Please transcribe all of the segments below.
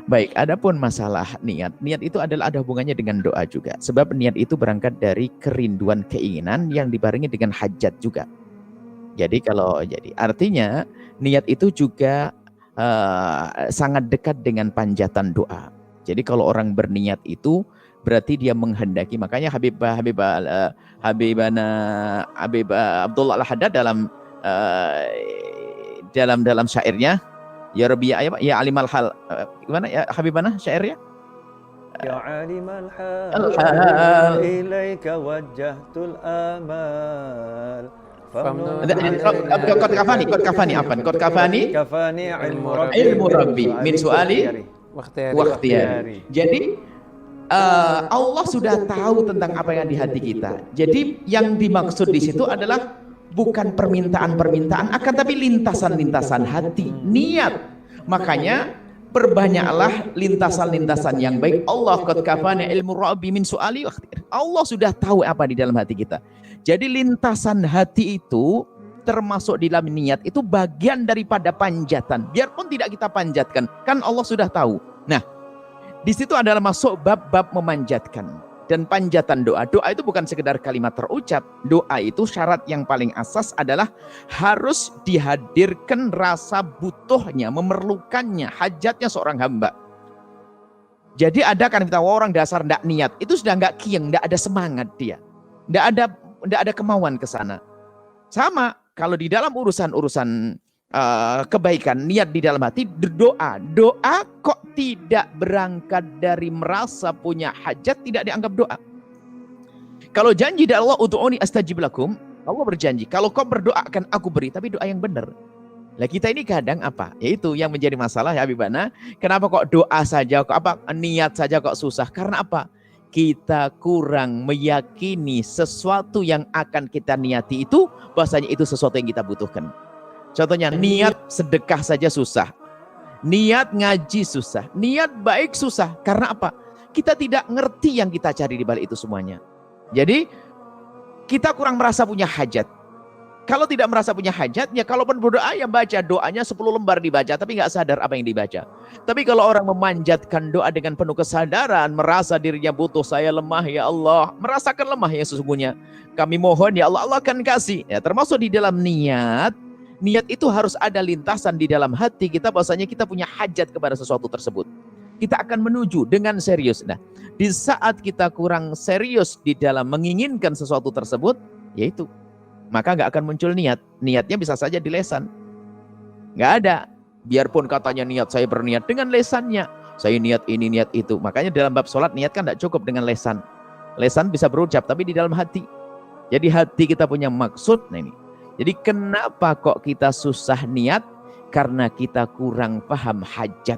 Baik, adapun masalah niat, niat itu adalah ada hubungannya dengan doa juga. Sebab niat itu berangkat dari kerinduan keinginan yang dibarengi dengan hajat juga. Jadi artinya niat itu juga sangat dekat dengan panjatan doa. Jadi kalau orang berniat itu berarti dia menghendaki. Makanya Abdullah Al-Haddad dalam syairnya, ya Rabbi ya alimal hal, gimana ya Habibana syairnya? Ya alimal hal Al-hal ilaika wajjahtul amal. Kot kafani ilmu rabbi min suali wakhtiyari. Jadi Allah sudah tahu tentang apa yang di hati kita. Jadi yang dimaksud di situ adalah bukan permintaan-permintaan, akan tapi lintasan-lintasan hati, niat. Makanya perbanyaklah lintasan-lintasan yang baik. Allah qad kafani ilmu rabbi min suali wakhtiyari. Allah sudah tahu apa di dalam hati kita. Jadi lintasan hati itu termasuk di dalam niat itu bagian daripada panjatan. Biarpun tidak kita panjatkan, kan Allah sudah tahu. Nah, di situ adalah masuk bab-bab memanjatkan dan panjatan doa. Doa itu bukan sekedar kalimat terucap. Doa itu syarat yang paling asas adalah harus dihadirkan rasa butuhnya, memerlukannya, hajatnya seorang hamba. Jadi ada kan kita orang dasar ndak niat, itu sudah nggak kiyeng, ndak ada semangat dia. Ndak ada kemauan ke sana. Sama kalau di dalam urusan kebaikan, niat di dalam hati, doa kok tidak berangkat dari merasa punya hajat, tidak dianggap doa. Kalau janji dari Allah, ud'uni astajib lakum, Allah berjanji kalau kau berdoa akan aku beri, tapi doa yang benar. Lah kita ini kadang apa? Yaitu yang menjadi masalah ya Habibana. Kenapa kok doa saja, kok niat saja kok susah? Karena apa? Kita kurang meyakini sesuatu yang akan kita niati itu bahwasanya itu sesuatu yang kita butuhkan. Contohnya niat sedekah saja susah, niat ngaji susah, niat baik susah. Karena apa? Kita tidak ngerti yang kita cari di balik itu semuanya. Jadi kita kurang merasa punya hajat. Kalau tidak merasa punya hajat, ya kalaupun berdoa ya baca doanya 10 lembar dibaca, tapi nggak sadar apa yang dibaca. Tapi kalau orang memanjatkan doa dengan penuh kesadaran, merasa dirinya butuh, saya lemah ya Allah, merasakan lemah ya sesungguhnya. Kami mohon ya Allah, Allah akan kasih. Ya termasuk di dalam niat. Niat itu harus ada lintasan di dalam hati kita bahwasanya kita punya hajat kepada sesuatu tersebut. Kita akan menuju dengan serius. Nah, di saat kita kurang serius di dalam menginginkan sesuatu tersebut, yaitu maka nggak akan muncul niat. Niatnya bisa saja di lesan. Nggak ada. Biarpun katanya niat, saya berniat dengan lesannya. Saya niat ini, niat itu. Makanya dalam bab sholat niat kan nggak cukup dengan lesan. Lesan bisa berucap, tapi di dalam hati. Jadi hati kita punya maksud. Nah ini. Jadi kenapa kok kita susah niat? Karena kita kurang paham hajat.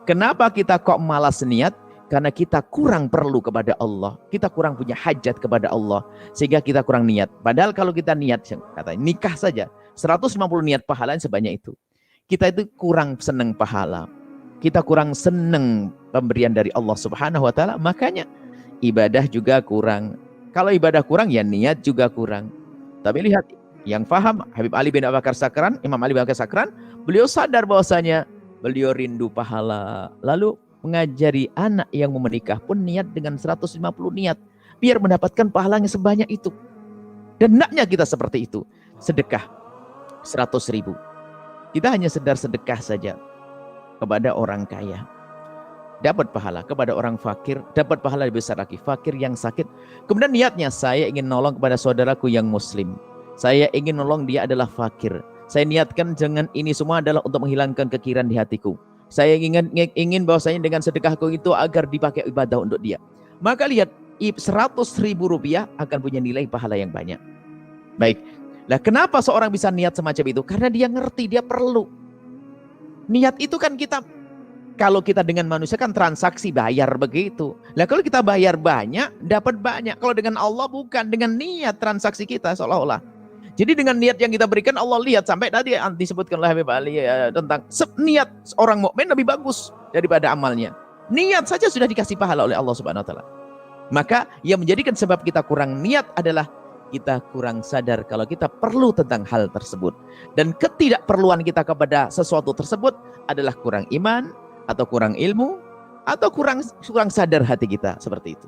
Kenapa kita kok malas niat? Karena kita kurang perlu kepada Allah. Kita kurang punya hajat kepada Allah. Sehingga kita kurang niat. Padahal kalau kita niat, katanya nikah saja. 150 niat pahala sebanyak itu. Kita itu kurang senang pahala. Kita kurang senang pemberian dari Allah Subhanahu wa Ta'ala. Makanya ibadah juga kurang. Kalau ibadah kurang, ya niat juga kurang. Tapi lihat, yang faham Habib Ali bin Abu Bakar Sakran, Imam Ali bin Abu Bakar Sakran, beliau sadar bahwasanya beliau rindu pahala. Lalu mengajari anak yang mau menikah pun niat dengan 150 niat biar mendapatkan pahalanya sebanyak itu. Dan naknya kita seperti itu. Sedekah 100.000. Kita hanya sedar sedekah saja kepada orang kaya, dapat pahala. Kepada orang fakir, dapat pahala lebih besar lagi. Fakir yang sakit, kemudian niatnya saya ingin nolong kepada saudaraku yang muslim, saya ingin nolong dia adalah fakir, saya niatkan dengan ini semua adalah untuk menghilangkan kekiran di hatiku. Saya ingin bahwasanya dengan sedekahku itu agar dipakai ibadah untuk dia. Maka lihat, 100.000 rupiah akan punya nilai pahala yang banyak. Baik. Nah, kenapa seorang bisa niat semacam itu? Karena dia ngerti, dia perlu. Niat itu kan kita, kalau kita dengan manusia kan transaksi bayar begitu. Nah, kalau kita bayar banyak, dapat banyak. Kalau dengan Allah bukan, dengan niat transaksi kita seolah-olah. Jadi dengan niat yang kita berikan, Allah lihat. Sampai tadi disebutkan oleh Habib Ali tentang niat orang mukmin lebih bagus daripada amalnya. Niat saja sudah dikasih pahala oleh Allah Subhanahu wa Ta'ala. Maka yang menjadikan sebab kita kurang niat adalah kita kurang sadar kalau kita perlu tentang hal tersebut. Dan ketidakperluan kita kepada sesuatu tersebut adalah kurang iman, atau kurang ilmu, atau kurang sadar hati kita seperti itu.